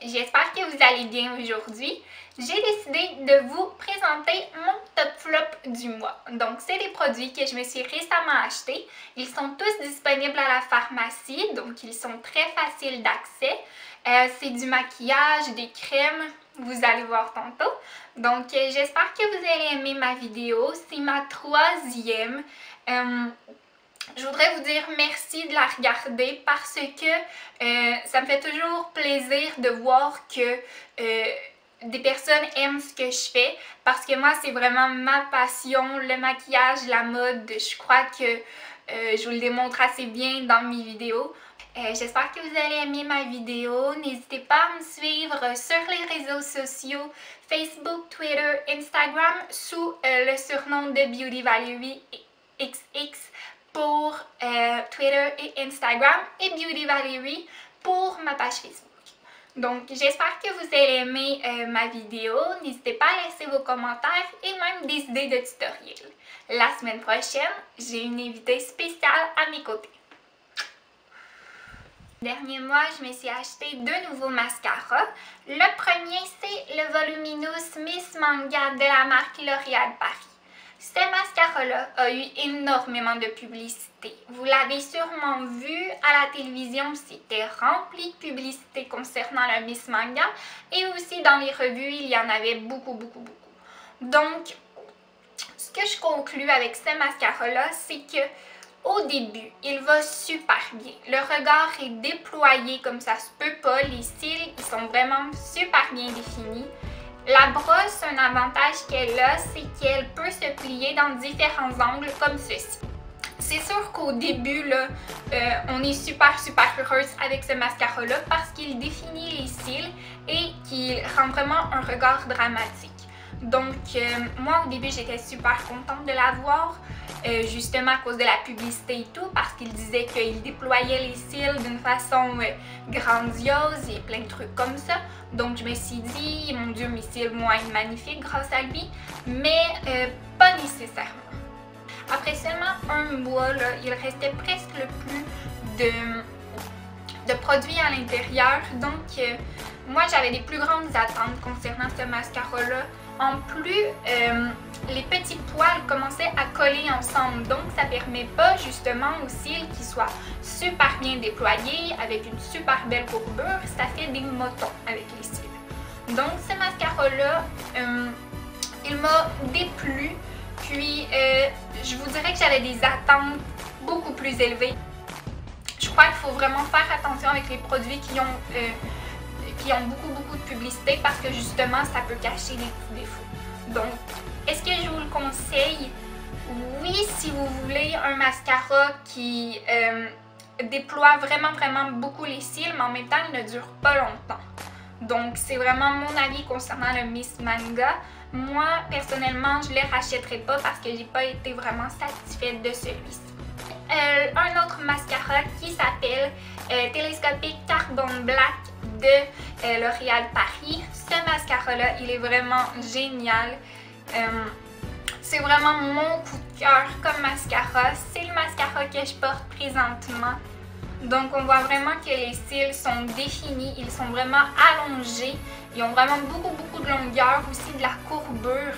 j'espère que vous allez bien aujourd'hui. J'ai décidé de vous présenter mon top flop du mois. Donc, c'est des produits que je me suis récemment achetés. Ils sont tous disponibles à la pharmacie, donc ils sont très faciles d'accès. C'est du maquillage, des crèmes, vous allez voir tantôt. Donc, j'espère que vous allez aimer ma vidéo. C'est ma troisième. Je voudrais vous dire merci de la regarder parce que ça me fait toujours plaisir de voir que des personnes aiment ce que je fais parce que moi, c'est vraiment ma passion, le maquillage, la mode. Je crois que je vous le démontre assez bien dans mes vidéos. J'espère que vous allez aimer ma vidéo. N'hésitez pas à me suivre sur les réseaux sociaux Facebook, Twitter, Instagram sous le surnom de Beauty Valerie XX pour Twitter et Instagram et Beauty Valerie pour ma page Facebook. Donc, j'espère que vous allez aimer ma vidéo. N'hésitez pas à laisser vos commentaires et même des idées de tutoriels. La semaine prochaine, j'ai une invitée spéciale à mes côtés. Dernier mois, je me suis acheté deux nouveaux mascaras. Le premier, c'est le Voluminous Miss Manga de la marque L'Oréal Paris. Ce mascara-là a eu énormément de publicité. Vous l'avez sûrement vu à la télévision, c'était rempli de publicité concernant le Miss Manga. Et aussi dans les revues, il y en avait beaucoup. Donc, ce que je conclus avec ce mascara-là, c'est que au début, il va super bien. Le regard est déployé comme ça se peut pas. Les cils, ils sont vraiment super bien définis. La brosse, un avantage qu'elle a, c'est qu'elle peut se plier dans différents angles comme ceci. C'est sûr qu'au début, là, on est super heureuse avec ce mascara-là parce qu'il définit les cils et qu'il rend vraiment un regard dramatique. Donc, moi, au début, j'étais super contente de l'avoir, justement à cause de la publicité et tout, parce qu'il disait qu'il déployait les cils d'une façon grandiose et plein de trucs comme ça. Donc, je me suis dit, mon Dieu, mes cils vont être magnifiques grâce à lui, mais pas nécessairement. Après seulement un mois, là, il restait presque le plus de produits à l'intérieur. Donc, moi, j'avais des plus grandes attentes concernant ce mascara-là. En plus, les petits poils commençaient à coller ensemble, donc ça permet pas justement aux cils qui soient super bien déployés, avec une super belle courbure, ça fait des motons avec les cils. Donc ce mascara-là, il m'a déplu, puis je vous dirais que j'avais des attentes beaucoup plus élevées. Je crois qu'il faut vraiment faire attention avec les produits qui ont beaucoup de publicité parce que justement ça peut cacher des petits défauts. Donc, est-ce que je vous le conseille? Oui, si vous voulez un mascara qui déploie vraiment beaucoup les cils, mais en même temps il ne dure pas longtemps. Donc, c'est vraiment mon avis concernant le Miss Manga. Moi, personnellement, je ne le rachèterai pas parce que j'ai pas été vraiment satisfaite de celui-ci. Un autre mascara qui s'appelle Telescopic Carbon Black de L'Oréal Paris. Ce mascara-là, il est vraiment génial. C'est vraiment mon coup de cœur comme mascara. C'est le mascara que je porte présentement. Donc, on voit vraiment que les cils sont définis. Ils sont vraiment allongés. Ils ont vraiment beaucoup de longueur, aussi de la courbure.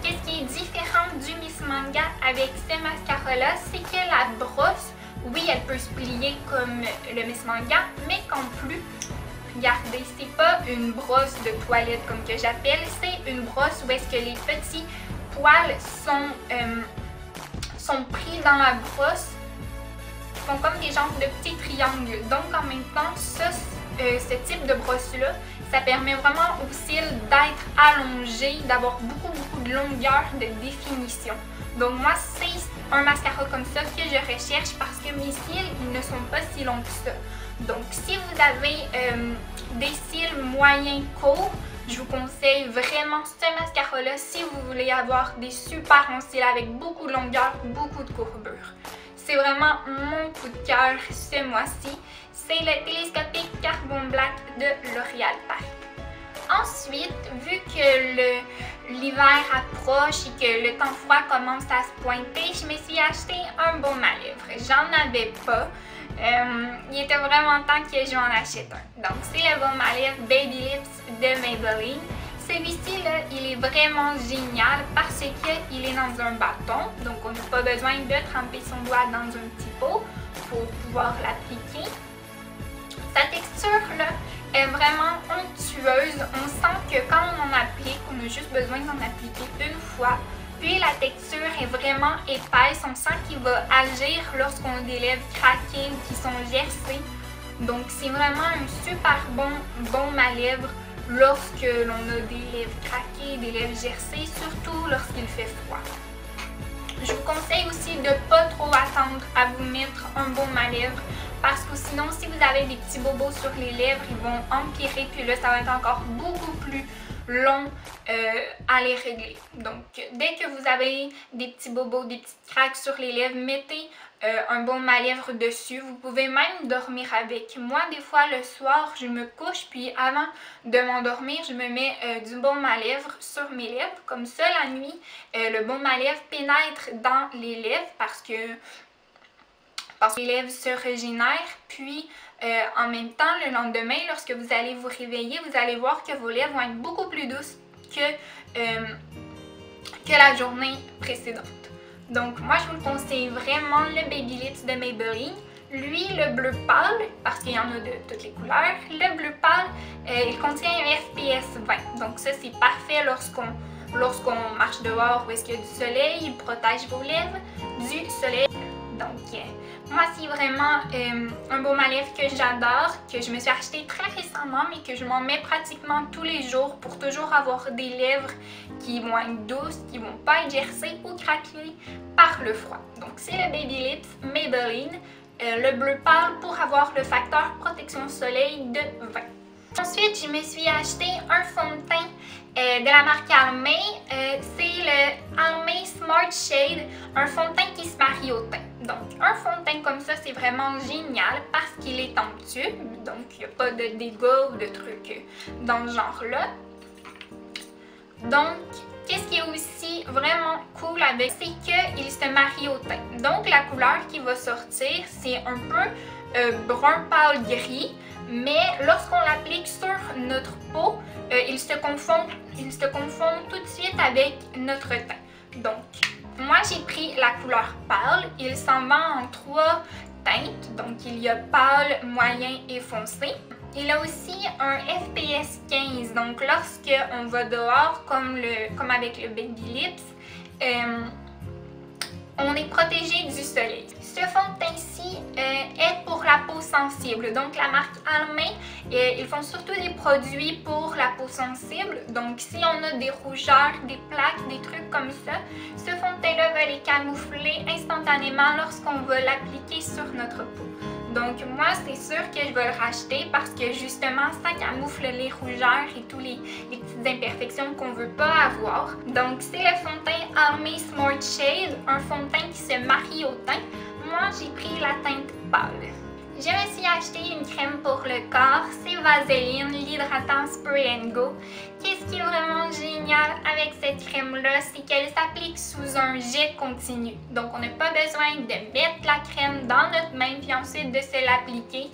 Qu'est-ce qui est différent du Miss Manga avec ce mascara-là? C'est que la brosse, oui, elle peut se plier comme le Miss Manga, mais qu'en plus, regardez, c'est pas une brosse de toilette comme que j'appelle, c'est une brosse où est-ce que les petits poils sont pris dans la brosse, font comme des genres de petits triangles. Donc en même temps, ce type de brosse-là, ça permet vraiment aux cils d'être allongés, d'avoir beaucoup de longueur de définition. Donc moi, c'est un mascara comme ça que je recherche parce que mes cils, ils ne sont pas si longs que ça. Donc si vous avez des cils moyens courts, je vous conseille vraiment ce mascara-là si vous voulez avoir des super longs cils avec beaucoup de longueur, beaucoup de courbure. C'est vraiment mon coup de cœur ce mois-ci. C'est le Telescopic Carbon Black de L'Oréal Paris. Ensuite, vu que l'hiver approche et que le temps froid commence à se pointer, je me suis acheté un baume à lèvres. J'en avais pas. Il était vraiment temps que je m'en achète un. Donc c'est le baume à lèvres Baby Lips de Maybelline. Celui-ci là, il est vraiment génial parce qu'il est dans un bâton, donc on n'a pas besoin de tremper son doigt dans un petit pot pour pouvoir l'appliquer. Sa texture là est vraiment onctueuse. On sent que quand on en applique, on a juste besoin d'en appliquer une fois. Puis la texture est vraiment épaisse. On sent qu'il va agir lorsqu'on a des lèvres craquées ou qui sont gercées. Donc c'est vraiment un super bon baume à lèvres lorsque l'on a des lèvres craquées, des lèvres gercées, surtout lorsqu'il fait froid. Je vous conseille aussi de ne pas trop attendre à vous mettre un baume à lèvres parce que sinon, si vous avez des petits bobos sur les lèvres, ils vont empirer, puis là, ça va être encore beaucoup plus long à les régler. Donc, dès que vous avez des petits bobos, des petites craques sur les lèvres, mettez un baume à lèvres dessus. Vous pouvez même dormir avec. Moi, des fois, le soir, je me couche, puis avant de m'endormir, je me mets du baume à lèvres sur mes lèvres. Comme ça, la nuit, le baume à lèvres pénètre dans les lèvres parce que les lèvres se régénèrent. Puis, en même temps, le lendemain, lorsque vous allez vous réveiller, vous allez voir que vos lèvres vont être beaucoup plus douces que la journée précédente. Donc, moi, je vous le conseille vraiment, le Baby Lips de Maybelline. Lui, le bleu pâle, parce qu'il y en a de toutes les couleurs, le bleu pâle, il contient un FPS 20. Donc ça, c'est parfait lorsqu'on marche dehors ou est-ce qu'il y a du soleil. Il protège vos lèvres du soleil. Donc, moi, c'est vraiment un baume à lèvres que j'adore, que je me suis acheté très récemment, mais que je m'en mets pratiquement tous les jours pour toujours avoir des lèvres qui vont être douces, qui vont pas être gercées ou craquelées par le froid. Donc, c'est le Baby Lips Maybelline, le bleu pâle pour avoir le facteur protection soleil de 20. Ensuite, je me suis acheté un fond de teint de la marque Almay. C'est le Almay Smart Shade, un fond de teint qui se marie au teint. Donc, un fond de teint comme ça, c'est vraiment génial parce qu'il est en tube. Donc, il n'y a pas de dégâts ou de trucs dans ce genre-là. Donc, qu'est-ce qui est aussi vraiment cool avec, c'est qu'il se marie au teint. Donc, la couleur qui va sortir, c'est un peu brun pâle gris. Mais lorsqu'on l'applique sur notre peau, il se confond tout de suite avec notre teint. Donc, moi j'ai pris la couleur pâle. Il s'en vend en 3 teintes. Donc, il y a pâle, moyen et foncé. Il a aussi un FPS 15. Donc, lorsqu'on va dehors, comme avec le Baby Lips, on est protégé du soleil. Ce fond de teint-ci est pour la peau sensible. Donc, la marque Almay, ils font surtout des produits pour la peau sensible. Donc, si on a des rougeurs, des plaques, des trucs comme ça, ce fond de teint-là va les camoufler instantanément lorsqu'on va l'appliquer sur notre peau. Donc, moi, c'est sûr que je vais le racheter parce que justement, ça camoufle les rougeurs et toutes les petites imperfections qu'on ne veut pas avoir. Donc, c'est le fond de teint Almay Smart Shade, un fond de teint qui se marie au teint. Moi, j'ai pris la teinte pâle. Je me suis acheté une crème pour le corps, c'est Vaseline, l'hydratant Spray & Go. Qu'est-ce qui est vraiment génial avec cette crème-là, c'est qu'elle s'applique sous un jet continu. Donc, on n'a pas besoin de mettre la crème dans notre main puis ensuite de se l'appliquer.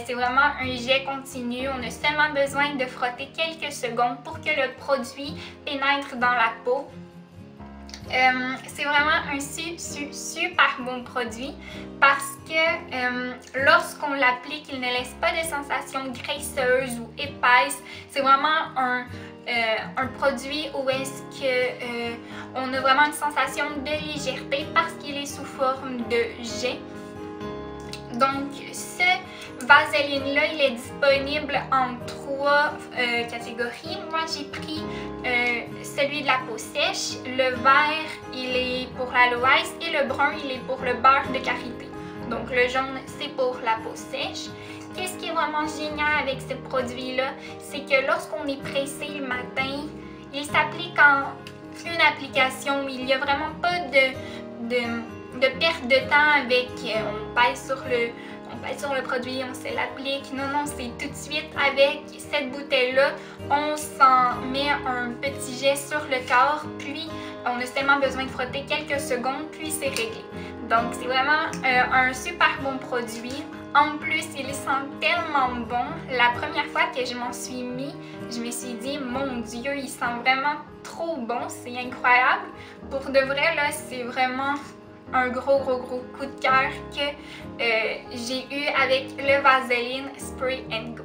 C'est vraiment un jet continu. On a seulement besoin de frotter quelques secondes pour que le produit pénètre dans la peau. C'est vraiment un super bon produit parce que lorsqu'on l'applique, il ne laisse pas de sensation graisseuse ou épaisse. C'est vraiment un produit où est-ce que on a vraiment une sensation de légèreté parce qu'il est sous forme de jet. Donc, ce Vaseline-là, il est disponible en 3 catégories. Moi, j'ai pris celui de la peau sèche. Le vert, il est pour l'aloès et le brun, il est pour le beurre de karité. Donc, le jaune, c'est pour la peau sèche. Qu'est-ce qui est vraiment génial avec ce produit-là? C'est que lorsqu'on est pressé le matin, il s'applique en une application. Il n'y a vraiment pas de perte de temps avec on pèse sur le produit, on se l'applique. Non, c'est tout de suite avec cette bouteille-là. On s'en met un petit jet sur le corps, puis on a seulement besoin de frotter quelques secondes, puis c'est réglé. Donc, c'est vraiment un super bon produit. En plus, il sent tellement bon. La première fois que je m'en suis mis, je me suis dit, mon Dieu, il sent vraiment trop bon, c'est incroyable. Pour de vrai, là, c'est vraiment un gros coup de cœur que j'ai eu avec le Vaseline Spray &